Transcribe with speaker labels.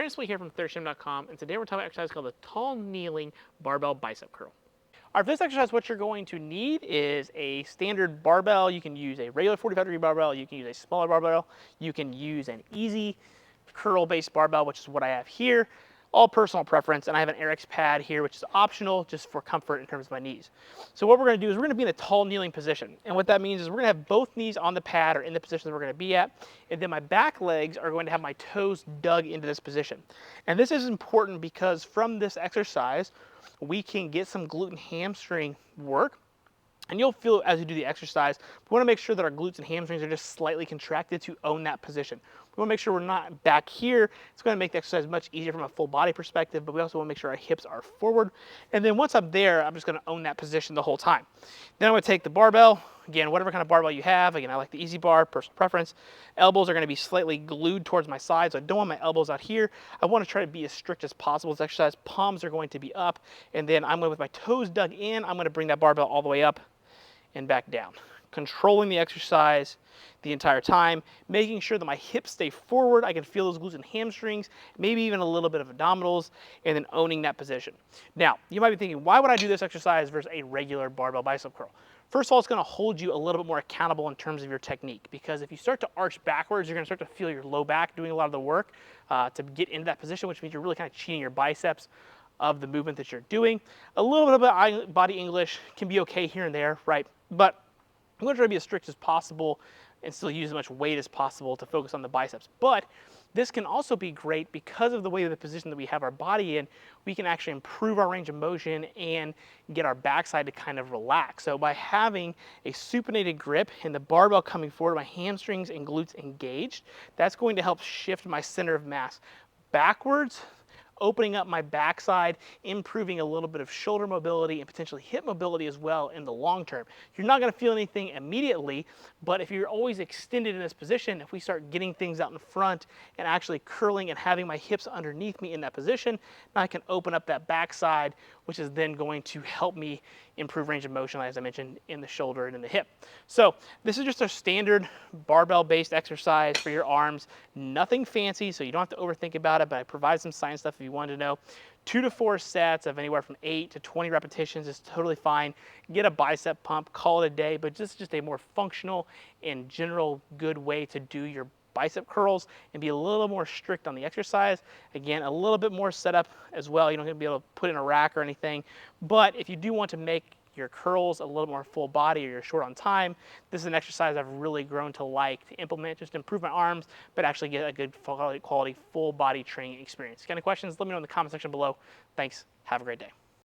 Speaker 1: Principal here from ThirstGym.com, and today we're talking about an exercise called the tall kneeling barbell bicep curl. All right, for this exercise, what you're going to need is a standard barbell. You can use a regular 45-degree barbell. You can use a smaller barbell. You can use an easy curl-based barbell, which is what I have here. All personal preference, and I have an RX pad here, which is optional just for comfort in terms of my knees. So what we're going to do is we're going to be in a tall kneeling position, and what that means is we're going to have both knees on the pad or in the position that we're going to be at, and then my back legs are going to have my toes dug into this position. And this is important because from this exercise, we can get some glute and hamstring work. And you'll feel it as you do the exercise. We want to make sure that our glutes and hamstrings are just slightly contracted to own that position. We want to make sure we're not back here. It's going to make the exercise much easier from a full body perspective, but we also want to make sure our hips are forward. And then once I'm there, I'm just going to own that position the whole time. Then I'm going to take the barbell. Again, whatever kind of barbell you have. Again, I like the easy bar, personal preference. Elbows are going to be slightly glued towards my sides, so I don't want my elbows out here. I want to try to be as strict as possible with this exercise. Palms are going to be up, and then I'm going to, with my toes dug in, I'm going to bring that barbell all the way up and back down, controlling the exercise the entire time, making sure that my hips stay forward. I can feel those glutes and hamstrings, maybe even a little bit of abdominals, and then owning that position. Now, you might be thinking, why would I do this exercise versus a regular barbell bicep curl? First of all, it's going to hold you a little bit more accountable in terms of your technique, because if you start to arch backwards, you're going to start to feel your low back doing a lot of the work to get into that position, which means you're really kind of cheating your biceps of the movement that you're doing. A little bit of body English can be okay here and there, right? But I'm going to try to be as strict as possible and still use as much weight as possible to focus on the biceps. But this can also be great because of the way of the position that we have our body in. We can actually improve our range of motion and get our backside to kind of relax. So by having a supinated grip and the barbell coming forward, my hamstrings and glutes engaged, that's going to help shift my center of mass backwards, opening up my backside, improving a little bit of shoulder mobility and potentially hip mobility as well in the long term. You're not going to feel anything immediately, but if you're always extended in this position, if we start getting things out in front and actually curling and having my hips underneath me in that position, now I can open up that backside, which is then going to help me improve range of motion, as I mentioned, in the shoulder and in the hip. So this is just a standard barbell-based exercise for your arms. Nothing fancy, so you don't have to overthink about it, but I provide some science stuff if you wanted to know. 2 to 4 sets of anywhere from 8 to 20 repetitions is totally fine. Get a bicep pump, call it a day, but just a more functional and general good way to do your bicep curls and be a little more strict on the exercise. Again, a little bit more setup as well. You're not going to be able to put in a rack or anything, but if you do want to make your curls a little more full body or you're short on time, this is an exercise I've really grown to like to implement, just to improve my arms, but actually get a good quality full body training experience. If you have any questions, let me know in the comment section below. Thanks. Have a great day.